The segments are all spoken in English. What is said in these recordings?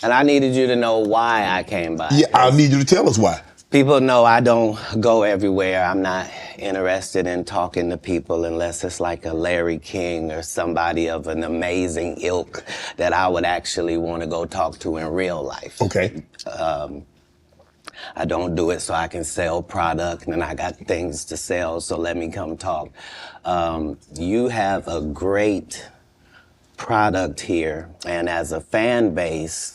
And I needed you to know why I came by. Yeah, I need you to tell us why. People know I don't go everywhere. I'm not interested in talking to people unless it's like a Larry King or somebody of an amazing ilk that I would actually want to go talk to in real life. Okay. I don't do it so I can sell product, and I got things to sell, so let me come talk. You have a great product here, and as a fan base,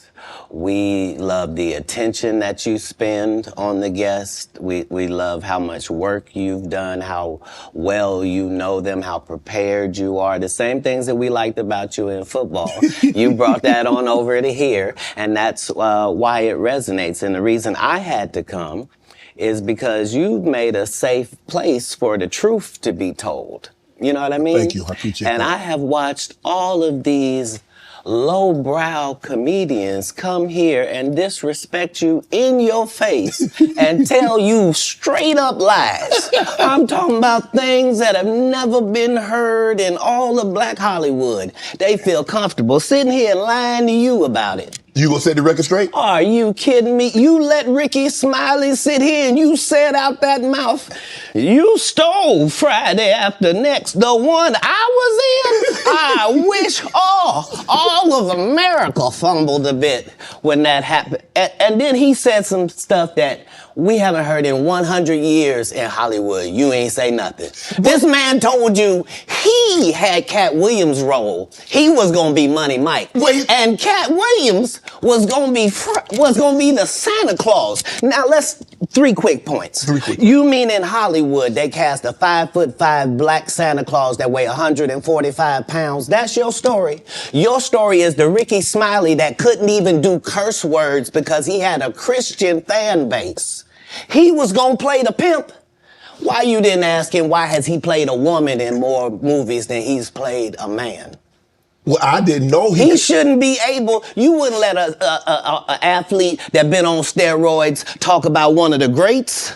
we love the attention that you spend on the guest. We love how much work you've done, how well you know them, how prepared you are. The same things that we liked about you in football. You brought that on over to here, and that's why it resonates. And the reason I had to come is because you've made a safe place for the truth to be told. You know what I mean? Thank you. I appreciate that. And I have watched all of these lowbrow comedians come here and disrespect you in your face and tell you straight up lies. I'm talking about things that have never been heard in all of Black Hollywood. They feel comfortable sitting here and lying to you about it. You gonna set the record straight? Are you kidding me? You let Rickey Smiley sit here and you said out that mouth, you stole Friday After Next, the one I was in. I wish all of America fumbled a bit when that happened. And then he said some stuff that we haven't heard in 100 years in Hollywood. You ain't say nothing. This man told you he had Katt Williams' role. He was gonna be Money Mike. Wait. And Katt Williams was gonna be the Santa Claus. Now let's, 3 quick points. You mean in Hollywood they cast a 5'5" black Santa Claus that weigh 145 pounds? That's your story. Your story is the Rickey Smiley that couldn't even do curse words because he had a Christian fan base. He was gonna play the pimp. Why you didn't ask him why has he played a woman in more movies than he's played a man? Well, I didn't know he shouldn't be able. You wouldn't let a athlete that been on steroids talk about one of the greats.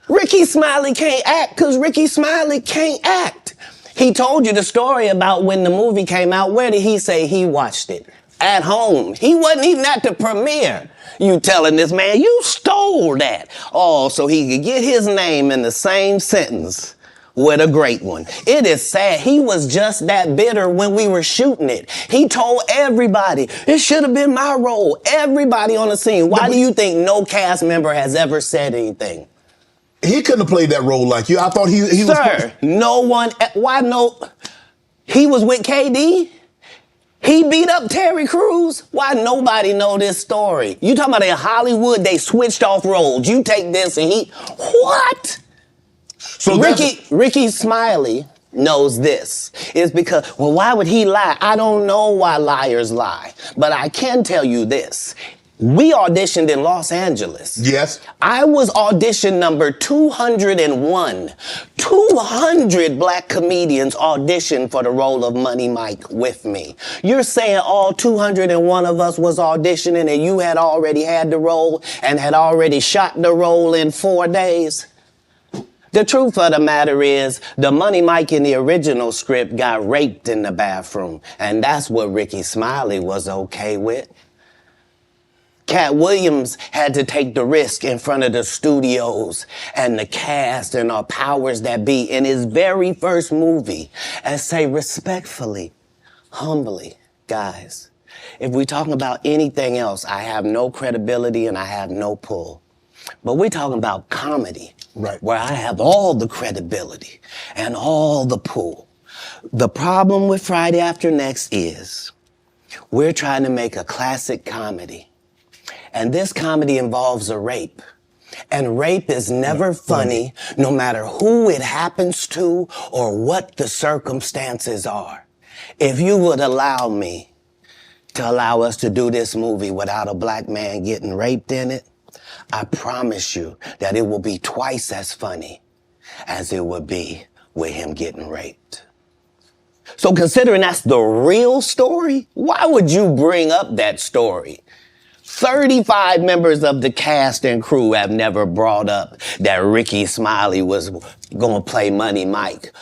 Rickey Smiley can't act because Rickey Smiley can't act. He told you the story about when the movie came out. Where did he say he watched it? At home. He wasn't even at the premiere. You telling this man, you stole that. Oh, so he could get his name in the same sentence with a great one. It is sad. He was just that bitter when we were shooting it. He told everybody, it should have been my role. Everybody on the scene. Why do you think no cast member has ever said anything? He couldn't have played that role like you. I thought he was... Sir, no one... Why no... He was with KD? He beat up Terry Crews? Why nobody know this story? You talking about in Hollywood, they switched off roles. You take this and he... What? So Rickey Smiley knows this. It's because, well, why would he lie? I don't know why liars lie. But I can tell you this. We auditioned in Los Angeles. Yes. I was audition number 201. 200 black comedians auditioned for the role of Money Mike with me. You're saying all 201 of us was auditioning and you had already had the role and had already shot the role in 4 days? The truth of the matter is, the Money Mike in the original script got raped in the bathroom, and that's what Rickey Smiley was okay with. Katt Williams had to take the risk in front of the studios and the cast and our powers that be in his very first movie and say respectfully, humbly, guys, if we're talking about anything else, I have no credibility and I have no pull. But we're talking about comedy, right, where I have all the credibility and all the pull. The problem with Friday After Next is we're trying to make a classic comedy. And this comedy involves a rape. And rape is never funny, no matter who it happens to or what the circumstances are. If you would allow me to allow us to do this movie without a black man getting raped in it, I promise you that it will be twice as funny as it would be with him getting raped. So considering that's the real story, why would you bring up that story? 35 members of the cast and crew have never brought up that Rickey Smiley was gonna play Money Mike.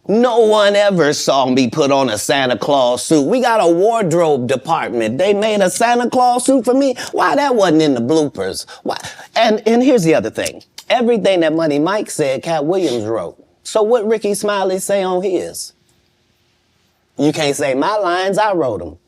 No one ever saw me put on a Santa Claus suit. We got a wardrobe department. They made a Santa Claus suit for me. Why that wasn't in the bloopers? Why? And here's the other thing. Everything that Money Mike said, Katt Williams wrote. So what Rickey Smiley say on his? You can't say my lines, I wrote them.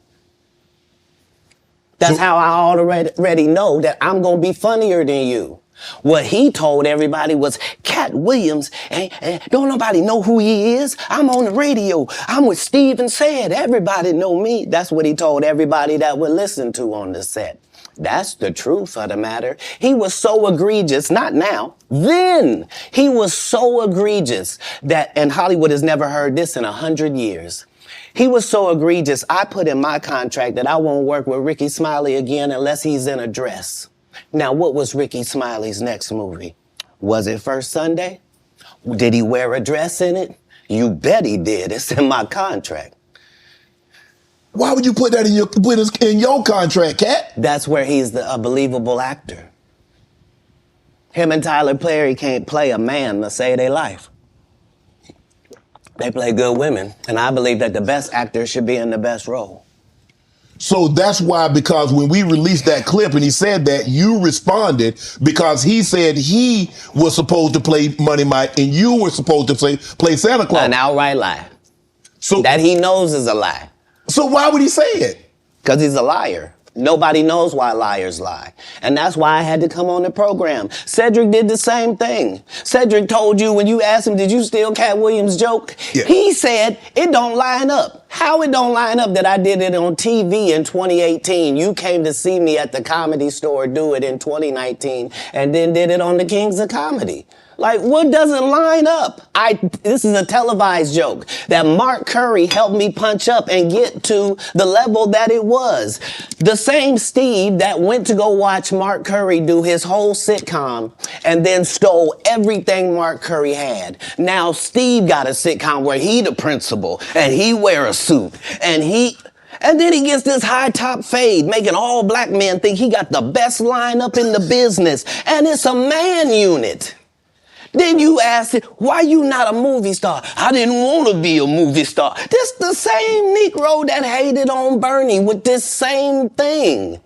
That's how I already know that I'm going to be funnier than you. What he told everybody was, Katt Williams, and don't nobody know who he is. I'm on the radio. I'm with Steve and Said. Everybody know me. That's what he told everybody that would listen to on the set. That's the truth of the matter. He was so egregious, not now, then. He was so egregious that, and Hollywood has never heard this in 100 years. He was so egregious, I put in my contract that I won't work with Rickey Smiley again unless he's in a dress. Now, what was Rickey Smiley's next movie? Was it First Sunday? Did he wear a dress in it? You bet he did. It's in my contract. Why would you put that in your contract, Katt? That's where he's a believable actor. Him and Tyler Perry can't play a man to save their life. They play good women, and I believe that the best actor should be in the best role. So that's why, because when we released that clip and he said that, you responded because he said he was supposed to play Money Mike and you were supposed to play Santa Claus. An outright lie. So that he knows is a lie. So why would he say it? Because he's a liar. Nobody knows why liars lie. And that's why I had to come on the program. Cedric did the same thing. Cedric told you when you asked him, did you steal Katt Williams' joke? Yeah. He said, it don't line up. How it don't line up that I did it on TV in 2018? You came to see me at the Comedy Store do it in 2019 and then did it on the Kings of Comedy. Like, what doesn't line up? This is a televised joke that Mark Curry helped me punch up and get to the level that it was. The same Steve that went to go watch Mark Curry do his whole sitcom and then stole everything Mark Curry had. Now Steve got a sitcom where he the principal and he wear a suit and then he gets this high top fade, making all black men think he got the best lineup in the business. And it's a man unit. Then you ask it, why you not a movie star? I didn't want to be a movie star. This the same Negro that hated on Bernie with this same thing.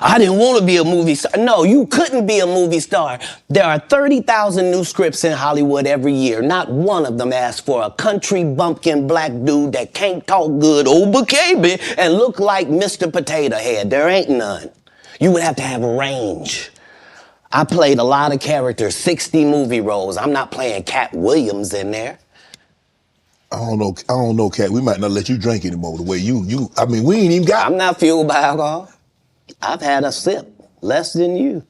I didn't want to be a movie star. No, you couldn't be a movie star. There are 30,000 new scripts in Hollywood every year. Not one of them asks for a country bumpkin black dude that can't talk good, baby, and look like Mr. Potato Head. There ain't none. You would have to have range. I played a lot of characters, 60 movie roles. I'm not playing Katt Williams in there. I don't know, Katt. We might not let you drink anymore the way I mean, we ain't even got. I'm not fueled by alcohol. I've had a sip, less than you.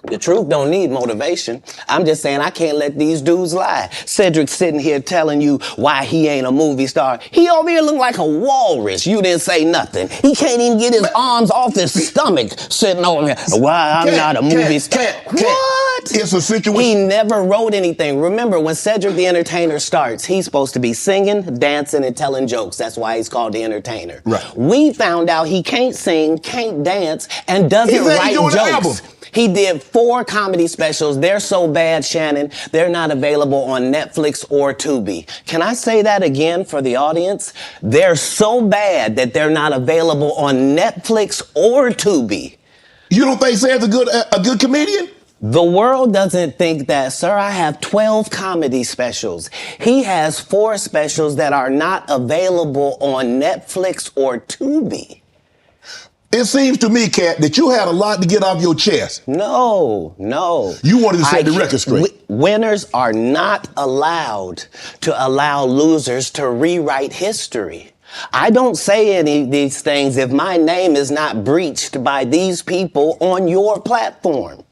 The truth don't need motivation. I'm just saying I can't let these dudes lie. Cedric sitting here telling you why he ain't a movie star. He over here look like a walrus. You didn't say nothing. He can't even get his arms off his stomach sitting over here. Why I'm not a movie star. What? It's a situation. He never wrote anything. Remember, when Cedric the Entertainer starts, he's supposed to be singing, dancing, and telling jokes. That's why he's called the Entertainer. Right. We found out he can't sing, can't dance, and doesn't write jokes. He did 4 comedy specials. They're so bad, Shannon, they're not available on Netflix or Tubi. Can I say that again for the audience? They're so bad that they're not available on Netflix or Tubi. You don't think Sam's a good comedian? The world doesn't think that, sir. I have 12 comedy specials. He has 4 specials that are not available on Netflix or Tubi. It seems to me, Katt, that you had a lot to get off your chest. No. You wanted to set the record straight. Winners are not allowed to allow losers to rewrite history. I don't say any of these things if my name is not breached by these people on your platform.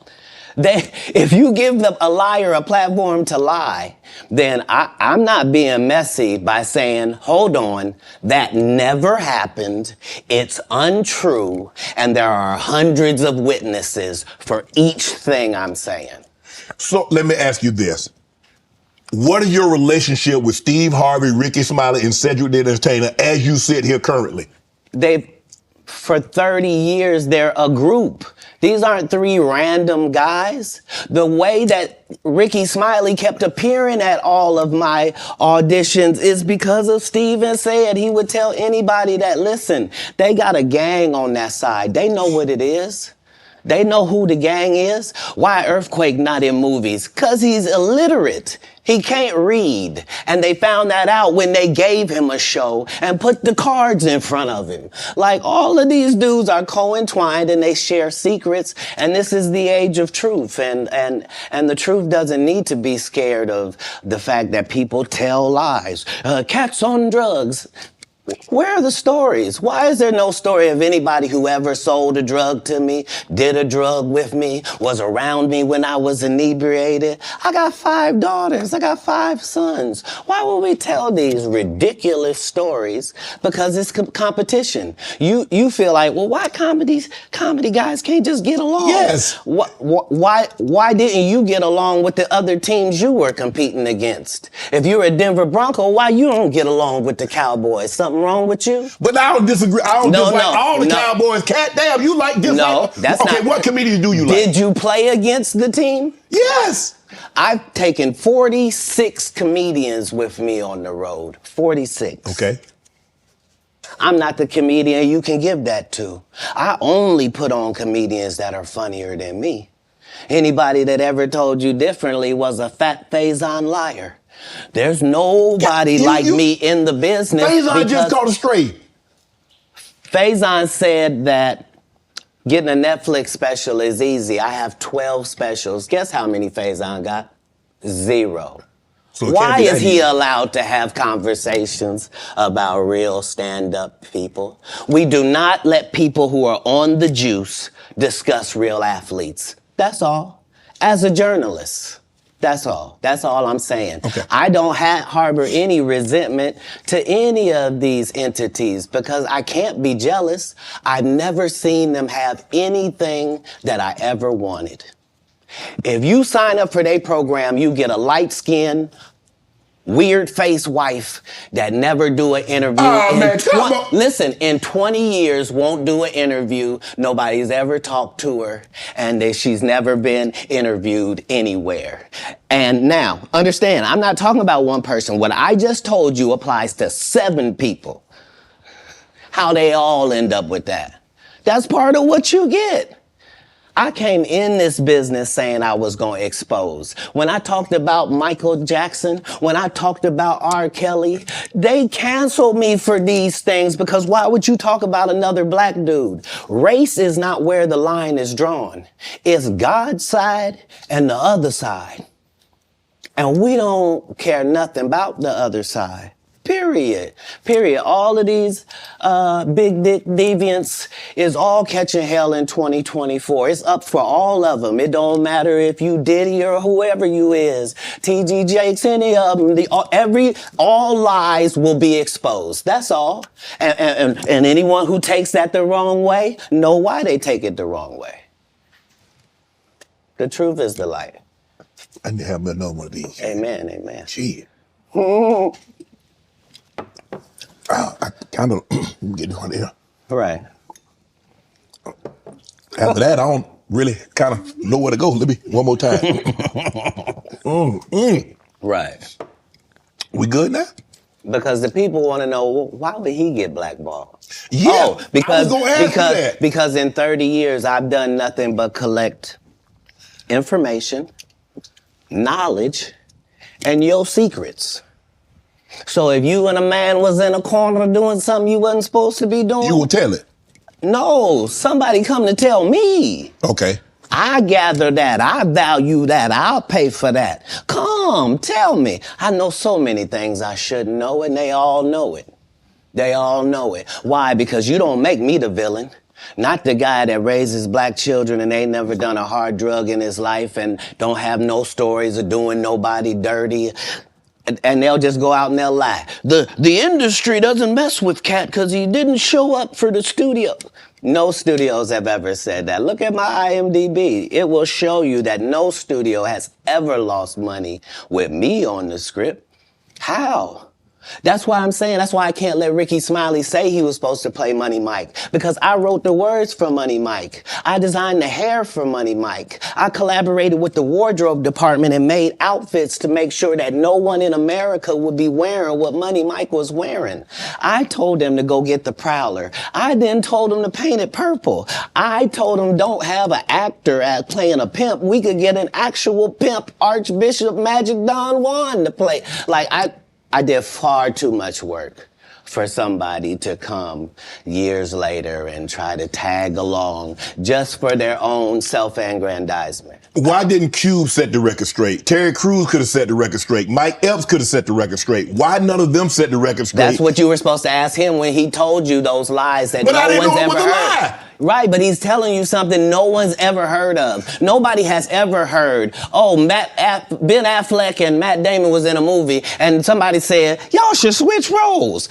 If you give a liar a platform to lie, then I'm not being messy by saying, hold on, that never happened, it's untrue, and there are hundreds of witnesses for each thing I'm saying. So let me ask you this. What is your relationship with Steve Harvey, Rickey Smiley, and Cedric the Entertainer as you sit here currently? For 30 years, they're a group. These aren't three random guys. The way that Rickey Smiley kept appearing at all of my auditions is because of Steven said he would tell anybody that, listen, they got a gang on that side. They know what it is. They know who the gang is. Why Earthquake not in movies? 'Cause he's illiterate. He can't read. And they found that out when they gave him a show and put the cards in front of him. Like, all of these dudes are co-entwined and they share secrets. And this is the age of truth. And the truth doesn't need to be scared of the fact that people tell lies. Katt's on drugs. Where are the stories? Why is there no story of anybody who ever sold a drug to me, did a drug with me, was around me when I was inebriated? I got 5 daughters. I got 5 sons. Why would we tell these ridiculous stories? Because it's competition. You feel like, well, why comedy guys can't just get along? Yes. Why didn't you get along with the other teams you were competing against? If you're a Denver Bronco, why you don't get along with the Cowboys? Something wrong with you? But I don't disagree. I don't dislike all the Cowboys. Katt, damn, you like this? No, that's not. Okay, what comedians do you like? Did you play against the team? Yes. I've taken 46 comedians with me on the road. 46. Okay. I'm not the comedian you can give that to. I only put on comedians that are funnier than me. Anybody that ever told you differently was a fat Faison liar. There's nobody like me in the business. Faison just caught a stray. Faison said that getting a Netflix special is easy. I have 12 specials. Guess how many Faison got? 0. So why is he allowed to have conversations about real stand-up people? We do not let people who are on the juice discuss real athletes. That's all. As a journalist. That's all. That's all I'm saying. Okay. I don't harbor any resentment to any of these entities because I can't be jealous. I've never seen them have anything that I ever wanted. If you sign up for their program, you get a light-skinned, weird-faced wife that never do an interview. Oh, man, come on. Listen, in 20 years, won't do an interview. Nobody's ever talked to her, and she's never been interviewed anywhere. And now, understand, I'm not talking about one person. What I just told you applies to 7 people. How they all end up with that. That's part of what you get. I came in this business saying I was going to expose. When I talked about Michael Jackson, when I talked about R. Kelly, they canceled me for these things because why would you talk about another black dude? Race is not where the line is drawn. It's God's side and the other side. And we don't care nothing about the other side. Period. All of these big dick deviants is all catching hell in 2024. It's up for all of them. It don't matter if you Diddy or whoever you is. T.G. Jakes, any of them. All lies will be exposed. That's all. And anyone who takes that the wrong way, know why they take it the wrong way. The truth is the light. I need to have another one of these. Amen, amen. Gee. I kind of get one here. Right. After that, I don't really kind of know where to go. Let me one more time. Right. We good now? Because the people want to know, well, why would he get blackballed? Yeah. Oh, because I was gonna ask you that. Because in 30 years I've done nothing but collect information, knowledge, and your secrets. So if you and a man was in a corner doing something you wasn't supposed to be doing, You will tell it. no, somebody come to tell me. Okay. I gather that. I value that. I'll pay for that. Come, tell me. I know so many things I shouldn't know, and they all know it. They all know it. Why? Because you don't make me the villain. Not the guy that raises black children and ain't never done a hard drug in his life and don't have no stories of doing nobody dirty. And they'll just go out and they'll lie. The industry doesn't mess with Katt because he didn't show up for the studio. No studios have ever said that. Look at my IMDb. It will show you that no studio has ever lost money with me on the script. How? That's why I'm saying, that's why I can't let Rickey Smiley say he was supposed to play Money Mike. Because I wrote the words for Money Mike. I designed the hair for Money Mike. I collaborated with the wardrobe department and made outfits to make sure that no one in America would be wearing what Money Mike was wearing. I told them to go get the Prowler. I then told them to paint it purple. I told them don't have an actor playing a pimp. We could get an actual pimp, Archbishop Magic Don Juan, to play. Like, I did far too much work for somebody to come years later and try to tag along just for their own self-aggrandizement. Why didn't Cube set the record straight? Terry Crews could have set the record straight. Mike Epps could have set the record straight. Why none of them set the record straight? That's what you were supposed to ask him when he told you those lies that no one's ever heard. Right, but he's telling you something no one's ever heard of. Nobody has ever heard, oh, Ben Affleck and Matt Damon was in a movie, and somebody said, y'all should switch roles.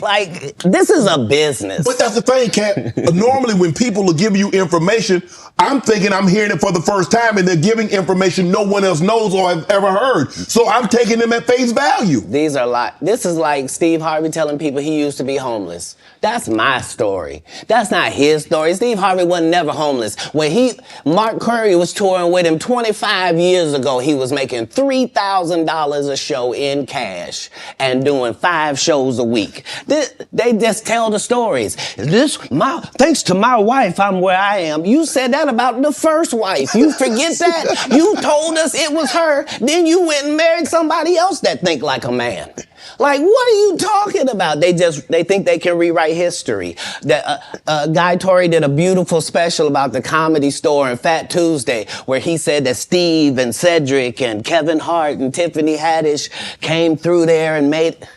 Like, this is a business. But that's the thing, Katt. Normally, when people are giving you information, I'm thinking I'm hearing it for the first time, and they're giving information no one else knows or has ever heard. So I'm taking them at face value. These are like, this is like Steve Harvey telling people he used to be homeless. That's my story. That's not his story. Steve Harvey wasn't never homeless. When Mark Curry was touring with him 25 years ago, he was making $3,000 a show in cash and doing 5 shows a week. They just tell the stories. Thanks to my wife, I'm where I am. You said that about the first wife. You forget that? You told us it was her. Then you went and married somebody else that think like a man. Like, what are you talking about? They think they can rewrite history. Guy Torrey did a beautiful special about the Comedy Store and Fat Tuesday, where he said that Steve and Cedric and Kevin Hart and Tiffany Haddish came through there and made...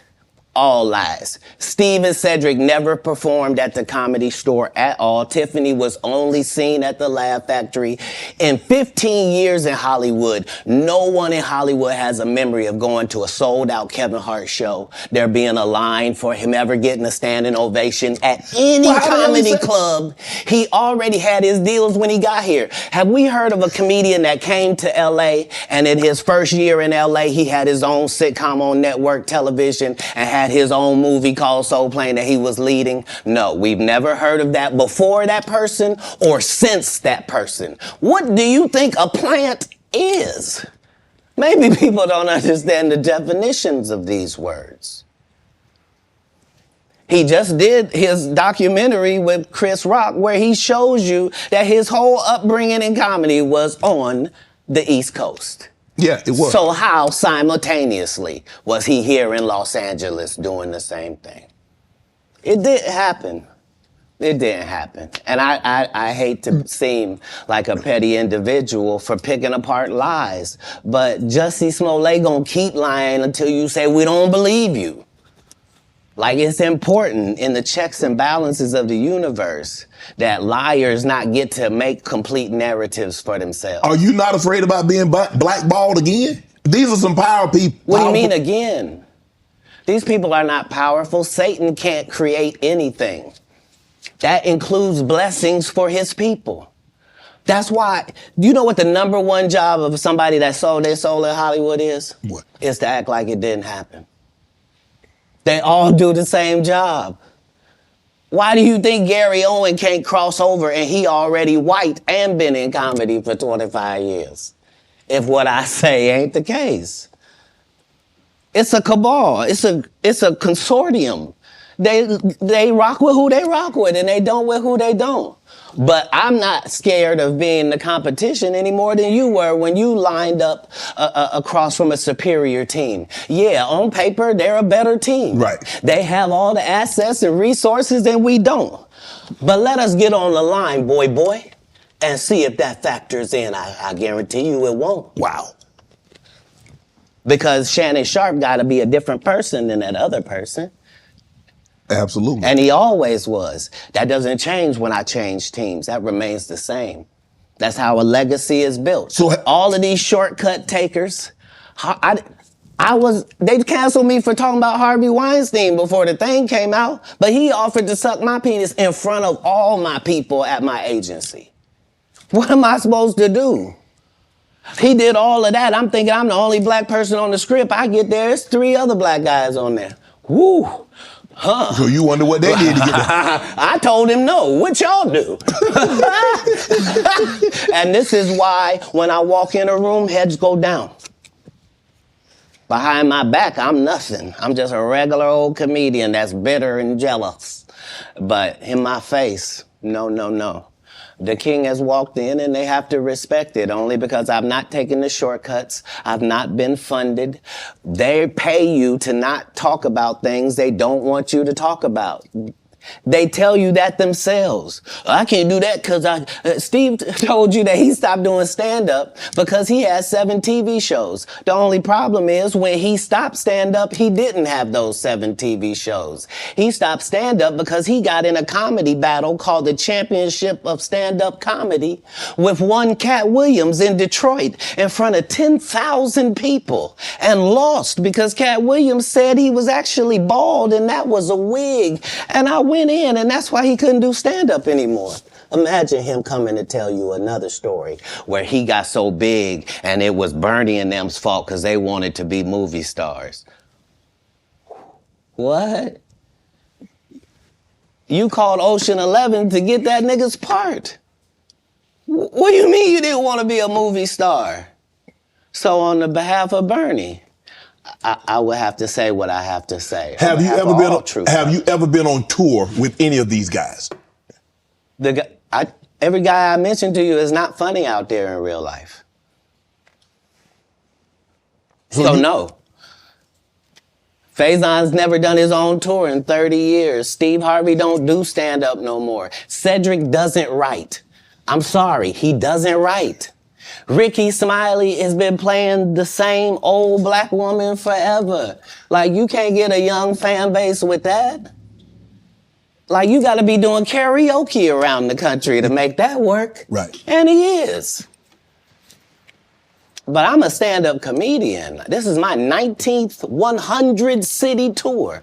All lies. Steve and Cedric never performed at the Comedy Store at all. Tiffany was only seen at the Laugh Factory. In 15 years in Hollywood, no one in Hollywood has a memory of going to a sold-out Kevin Hart show, there being a line for him ever getting a standing ovation at any comedy club. He already had his deals when he got here. Have we heard of a comedian that came to L.A. and in his first year in L.A. he had his own sitcom on network television and had his own movie called Soul Plane that he was leading? No, we've never heard of that before that person or since that person. What do you think a plant is? Maybe people don't understand the definitions of these words. He just did his documentary with Chris Rock where he shows you that his whole upbringing in comedy was on the East Coast. Yeah, it was. So how simultaneously was he here in Los Angeles doing the same thing? It didn't happen. It didn't happen. And I hate to seem like a petty individual for picking apart lies, but Jussie Smollett gonna keep lying until you say we don't believe you. Like, it's important in the checks and balances of the universe that liars not get to make complete narratives for themselves. Are you not afraid about being blackballed again? These are some power people. What do you mean again? These people are not powerful. Satan can't create anything. That includes blessings for his people. That's why, do you know what the number one job of somebody that sold their soul in Hollywood is? What? Is to act like it didn't happen. They all do the same job. Why do you think Gary Owen can't cross over and he already white and been in comedy for 25 years? If what I say ain't the case. It's a cabal. It's a consortium. They rock with who they rock with and they don't with who they don't. But I'm not scared of being the competition any more than you were when you lined up across from a superior team. Yeah, on paper, they're a better team. Right. They have all the assets and resources and we don't. But let us get on the line, boy, and see if that factors in. I guarantee you it won't. Wow. Because Shannon Sharp got to be a different person than that other person. Absolutely. And he always was. That doesn't change when I change teams. That remains the same. That's how a legacy is built. So all of these shortcut takers, they canceled me for talking about Harvey Weinstein before the thing came out, but he offered to suck my penis in front of all my people at my agency. What am I supposed to do? He did all of that. I'm thinking I'm the only black person on the script. I get there, there's 3 other black guys on there. Woo. So you wonder what they did to get that. I told him no. What y'all do? And this is why when I walk in a room, heads go down. Behind my back, I'm nothing. I'm just a regular old comedian that's bitter and jealous. But in my face, no. The king has walked in and they have to respect it only because I've not taken the shortcuts. I've not been funded. They pay you to not talk about things they don't want you to talk about. They tell you that themselves. I can't do that because Steve told you that he stopped doing stand-up because he has 7 TV shows. The only problem is when he stopped stand-up, he didn't have those 7 TV shows. He stopped stand-up because he got in a comedy battle called the Championship of Stand-Up Comedy with one Katt Williams in Detroit in front of 10,000 people and lost because Katt Williams said he was actually bald and that was a wig. And I went in, and that's why he couldn't do stand-up anymore. Imagine him coming to tell you another story where he got so big and it was Bernie and them's fault because they wanted to be movie stars. What? You called Ocean 11 to get that nigga's part. What do you mean you didn't want to be a movie star? So on the behalf of Bernie, I would have to say what I have to say. Have you ever been on tour with any of these guys? Every guy I mentioned to you is not funny out there in real life. So no. Faison's never done his own tour in 30 years. Steve Harvey don't do stand-up no more. Cedric doesn't write. I'm sorry, he doesn't write. Rickey Smiley has been playing the same old black woman forever. Like, you can't get a young fan base with that. Like, you gotta be doing karaoke around the country to make that work. Right. And he is. But I'm a stand-up comedian. This is my 19th 100-city tour.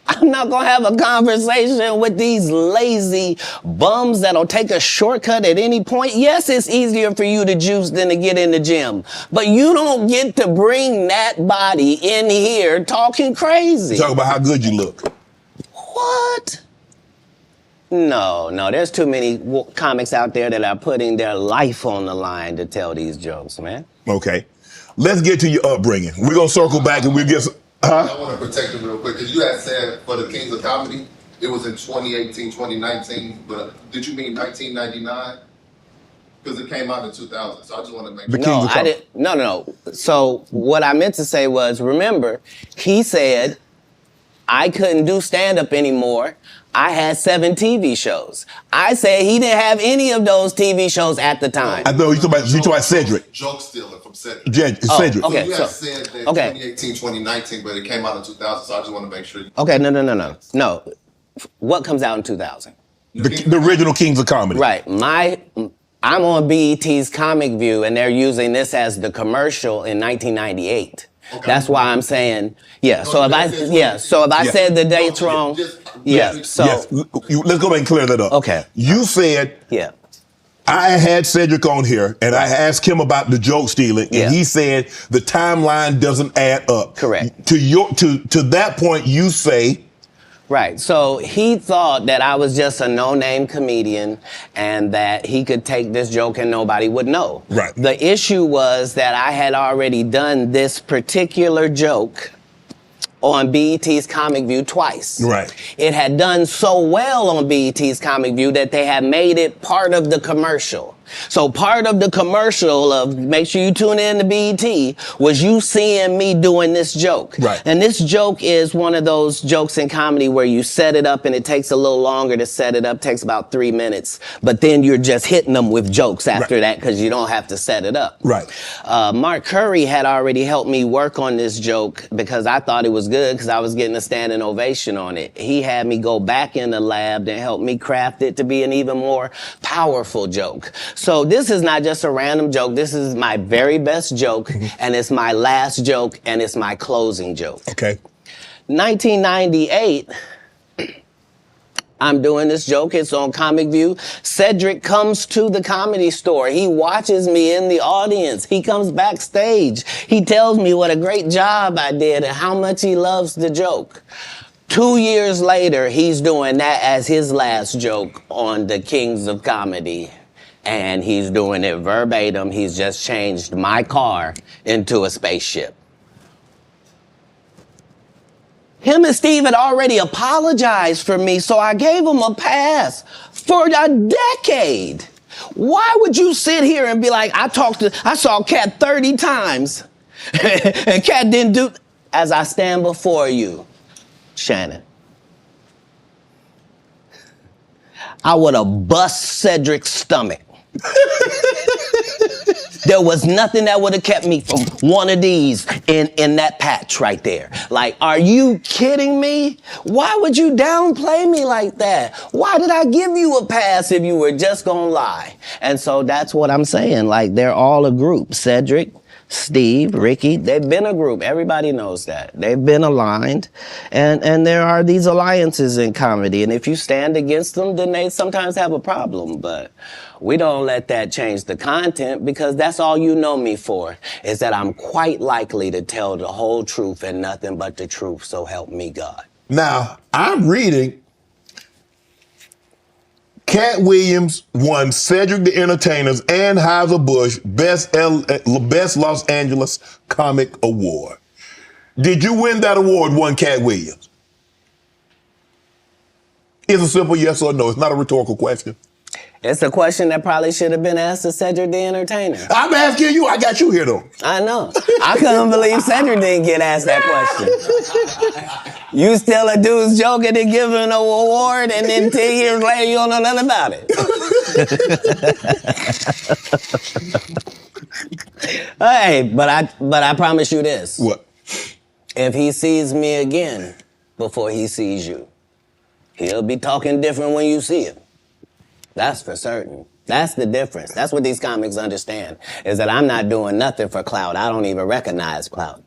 I'm not gonna have a conversation with these lazy bums that'll take a shortcut at any point. Yes, it's easier for you to juice than to get in the gym, but you don't get to bring that body in here talking crazy. Talk about how good you look. What? No, there's too many comics out there that are putting their life on the line to tell these jokes, man. Okay, let's get to your upbringing. We're gonna circle back and we'll get I want to protect him real quick, because you had said for the Kings of Comedy, it was in 2018, 2019, but did you mean 1999? Because it came out in 2000, so I just want to make sure. No, I didn't. No. So what I meant to say was, remember, he said I couldn't do stand-up anymore. I had 7 TV shows. I said he didn't have any of those TV shows at the time. I know you talking about Cedric. Joke stealing from Cedric. Cedric. Okay, So you had said that 2018, 2019, but it came out in 2000, so I just want to make sure. Okay, no. What comes out in 2000? The original Kings of Comedy. Right. I'm on BET's Comic View, and they're using this as the commercial in 1998. Okay. That's why I'm saying, yeah. So if I said the dates wrong, let's go back and clear that up. Okay. You said, I had Cedric on here, and I asked him about the joke stealing, and he said the timeline doesn't add up. Correct. To that point, you say. Right. So he thought that I was just a no-name comedian and that he could take this joke and nobody would know. Right. The issue was that I had already done this particular joke on BET's Comic View twice. Right. It had done so well on BET's Comic View that they had made it part of the commercial. So part of the commercial of make sure you tune in to BET was you seeing me doing this joke. Right. And this joke is one of those jokes in comedy where you set it up and it takes a little longer to set it up, takes about 3 minutes, but then you're just hitting them with jokes after that because you don't have to set it up. Right. Mark Curry had already helped me work on this joke because I thought it was good because I was getting a standing ovation on it. He had me go back in the lab and help me craft it to be an even more powerful joke. So this is not just a random joke. This is my very best joke, and it's my last joke, and it's my closing joke. Okay. 1998, I'm doing this joke. It's on Comic View. Cedric comes to the Comedy Store. He watches me in the audience. He comes backstage. He tells me what a great job I did and how much he loves the joke. 2 years later, he's doing that as his last joke on the Kings of Comedy. And he's doing it verbatim. He's just changed my car into a spaceship. Him and Steve had already apologized for me, so I gave him a pass for a decade. Why would you sit here and be like, I saw Katt 30 times, and Katt didn't do, as I stand before you, Shannon, I would have bust Cedric's stomach. There was nothing that would have kept me from one of these in that patch right there. Like, are you kidding me? Why would you downplay me like that? Why did I give you a pass if you were just gonna lie? And so that's what I'm saying. Like, they're all a group. Cedric, Steve, Rickey, they've been a group. Everybody knows that. They've been aligned. And there are these alliances in comedy. And if you stand against them, then they sometimes have a problem. But we don't let that change the content, because that's all you know me for, is that I'm quite likely to tell the whole truth and nothing but the truth, so help me God. Now, I'm reading Katt Williams won Cedric the Entertainer's and Anheuser-Busch Best Los Angeles Comic Award. Did you win that award, won Katt Williams? It's a simple yes or no. It's not a rhetorical question. It's a question that probably should have been asked to Cedric the Entertainer. I'm asking you. I got you here, though. I know. I couldn't believe Cedric didn't get asked that question. You steal a dude's joke and then give him an award, and then 10 years later you don't know nothing about it. Hey, but I promise you this. What? If he sees me again before he sees you, he'll be talking different when you see him. That's for certain. That's the difference. That's what these comics understand, is that I'm not doing nothing for clout. I don't even recognize clout.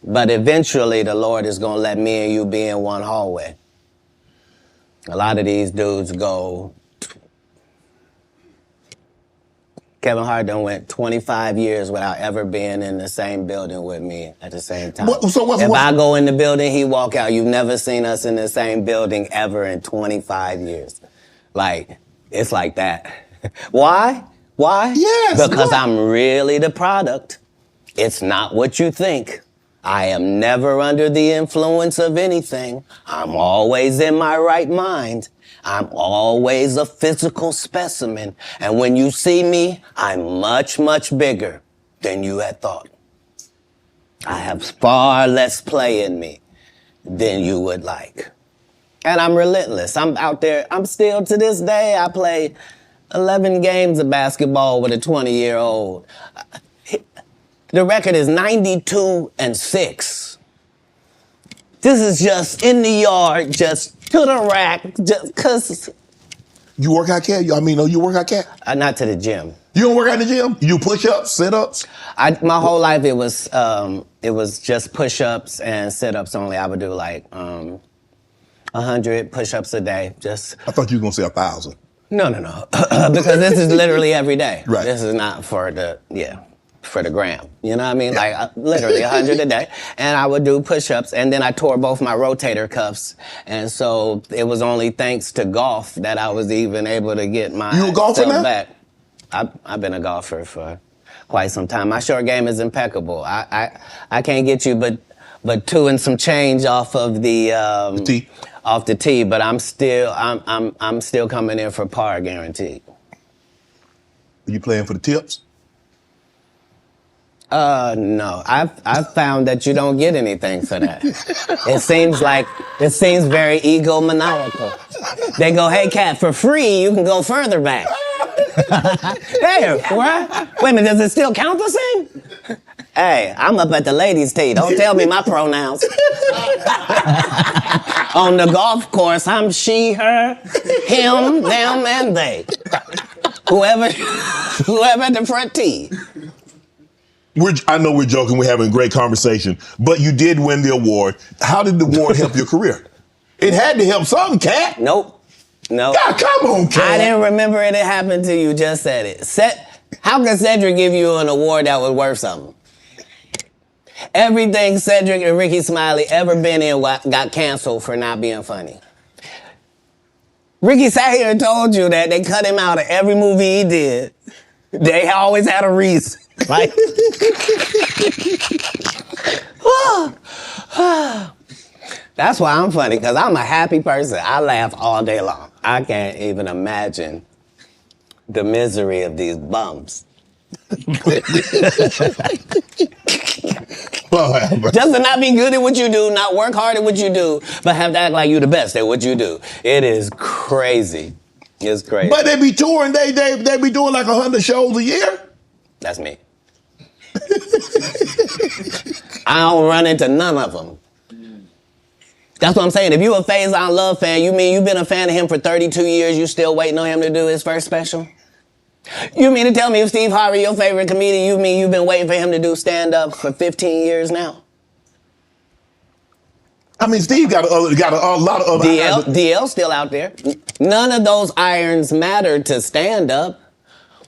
But eventually the Lord is going to let me and you be in one hallway. A lot of these dudes go, Kevin Hart done went 25 years without ever being in the same building with me at the same time. If I go in the building, he walk out. You've never seen us in the same building ever in 25 years. Like, it's like that. Why? Why? Yes. Because I'm really the product. It's not what you think. I am never under the influence of anything. I'm always in my right mind. I'm always a physical specimen. And when you see me, I'm much, much bigger than you had thought. I have far less play in me than you would like. And I'm relentless. I'm out there. I'm still, to this day, I play 11 games of basketball with a 20-year-old. The record is 92-6. This is just in the yard, just to the rack, just cause. You work out, Katt? You work out, Katt? Not to the gym. You don't work out in the gym? You do push-ups, sit-ups? My whole life it was just push-ups and sit-ups only. I would do like 100 push-ups a day. Just. I thought you were gonna say 1,000. No. Because this is literally every day. Right. This is not for the gram. You know what I mean? Yeah. Like literally 100 a day. And I would do push-ups, and then I tore both my rotator cuffs. And so it was only thanks to golf that I was even able to get my You a golfer now? back. I've been a golfer for quite some time. My short game is impeccable. I can't get you but 2 and some change off of the tee. Off the tee, but I'm still coming in for par guaranteed. Are you playing for the tips? No. I've found that you don't get anything for that. It seems very egomaniacal. They go, hey, Katt, for free, you can go further back. Hey, what? Wait a minute, does it still count the same? Hey, I'm up at the ladies' tee. Don't tell me my pronouns. On the golf course, I'm she, her, him, them, and they. Whoever at the front tee. I know we're joking, we're having a great conversation, but you did win the award. How did the award help your career? It had to help something, Katt. Nope. God, come on, Katt. I didn't remember it happened till you just said it. How can Cedric give you an award that was worth something? Everything Cedric and Rickey Smiley ever been in got canceled for not being funny. Rickey sat here and told you that they cut him out of every movie he did. They always had a reason. Like, that's why I'm funny, because I'm a happy person. I laugh all day long. I can't even imagine the misery of these bums. Just to not be good at what you do, not work hard at what you do, but have to act like you the best at what you do. It is crazy. It's crazy. But they be touring, they be doing like 100 shows a year. That's me. I don't run into none of them. That's what I'm saying. If you a Faison Love fan, you mean you've been a fan of him for 32 years, you still waiting on him to do his first special? You mean to tell me if Steve Harvey, your favorite comedian, you mean you've been waiting for him to do stand-up for 15 years now? I mean, Steve got a lot of other DL's still out there. None of those irons matter to stand-up.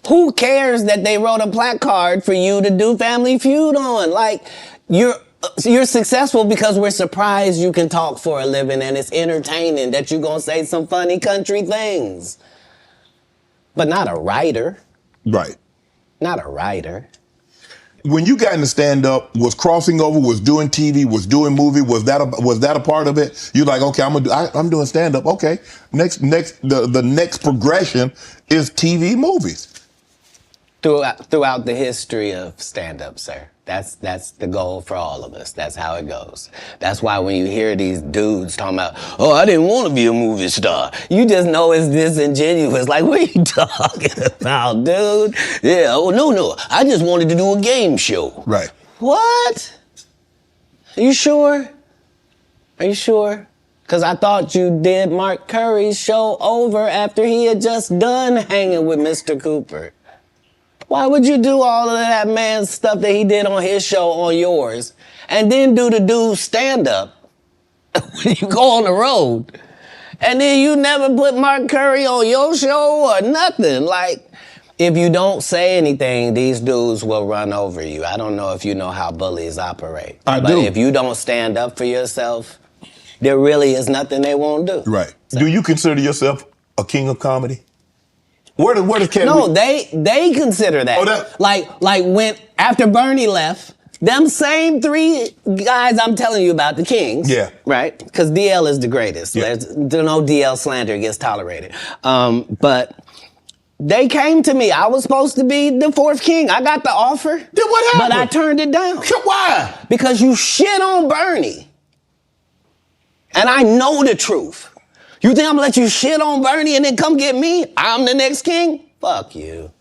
Who cares that they wrote a placard for you to do Family Feud on? Like, you're successful because we're surprised you can talk for a living and it's entertaining that you're gonna say some funny country things. But not a writer. Right. Not a writer. When you got into stand-up, was crossing over, was doing TV, was doing movie, was that a part of it? You're like, okay, I'm doing stand-up. Okay, the next progression is TV movies. Throughout the history of stand-up, sir. That's the goal for all of us. That's how it goes. That's why when you hear these dudes talking about, oh, I didn't want to be a movie star, you just know it's disingenuous. Like, what are you talking about, dude? Yeah, oh, no, I just wanted to do a game show. Right. What? Are you sure? Are you sure? Because I thought you did Mark Curry's show over after he had just done hanging with Mr. Cooper. Why would you do all of that man's stuff that he did on his show on yours and then do the dude's stand-up when you go on the road? And then you never put Mark Curry on your show or nothing. Like, if you don't say anything, these dudes will run over you. I don't know if you know how bullies operate. But if you don't stand up for yourself, there really is nothing they won't do. Right. So. Do you consider yourself a king of comedy? Where does Katt? No, they consider that. Oh, like when after Bernie left, them same three guys I'm telling you about, the kings. Yeah. Right? Because DL is the greatest. Yeah. There's no DL slander gets tolerated. But they came to me. I was supposed to be the fourth king. I got the offer. Then what happened? But I turned it down. Why? Because you shit on Bernie. And I know the truth. You think I'm gonna let you shit on Bernie and then come get me? I'm the next king? Fuck you.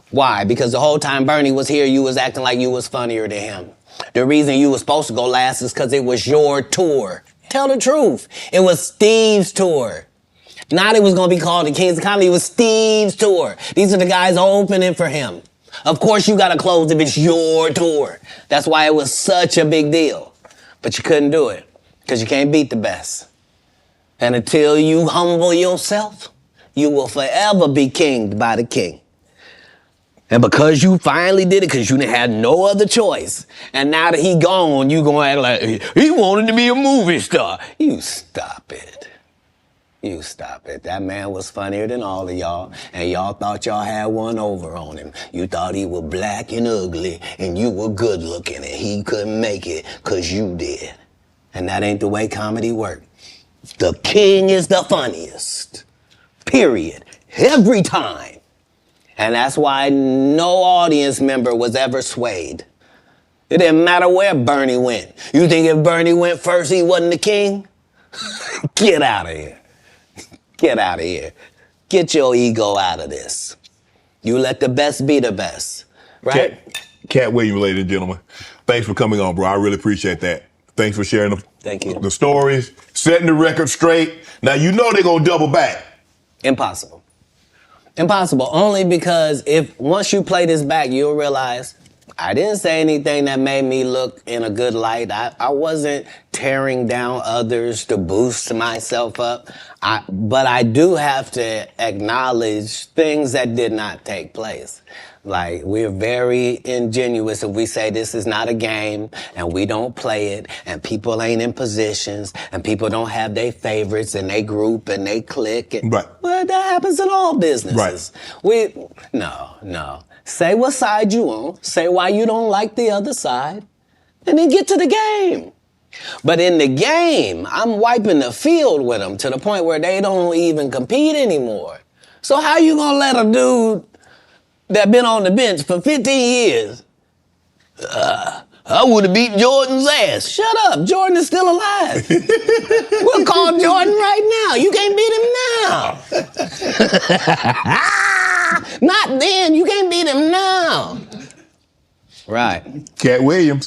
Why? Because the whole time Bernie was here, you was acting like you was funnier than him. The reason you was supposed to go last is because it was your tour. Tell the truth. It was Steve's tour. Not it was gonna be called the Kings of Comedy, it was Steve's tour. These are the guys opening for him. Of course you gotta close if it's your tour. That's why it was such a big deal. But you couldn't do it, because you can't beat the best. And until you humble yourself, you will forever be kinged by the king. And because you finally did it, because you had no other choice, and now that he gone, you gonna act like he wanted to be a movie star. You stop it. You stop it. That man was funnier than all of y'all, and y'all thought y'all had one over on him. You thought he was black and ugly, and you were good looking, and he couldn't make it because you did. And that ain't the way comedy works. The king is the funniest. Period. Every time. And that's why no audience member was ever swayed. It didn't matter where Bernie went. You think if Bernie went first, he wasn't the king? Get out of here. Get out of here. Get your ego out of this. You let the best be the best. Right? Katt Williams, ladies and gentlemen. Thanks for coming on, bro. I really appreciate that. Thanks for sharing the stories, setting the record straight. Now, you know they're going to double back. Impossible. Impossible. Only because once you play this back, you'll realize I didn't say anything that made me look in a good light. I wasn't tearing down others to boost myself up. But I do have to acknowledge things that did not take place. Like, we're very ingenuous if we say this is not a game and we don't play it and people ain't in positions and people don't have their favorites and they group and they click. Right. Well, that happens in all businesses. Right. No. Say what side you on, say why you don't like the other side, and then get to the game. But in the game, I'm wiping the field with them to the point where they don't even compete anymore. So how you gonna let a dude that been on the bench for 15 years, I would have beat Jordan's ass. Shut up, Jordan is still alive. We'll call Jordan right now. You can't beat him now. Not then, you can't beat him now. Right. Katt Williams.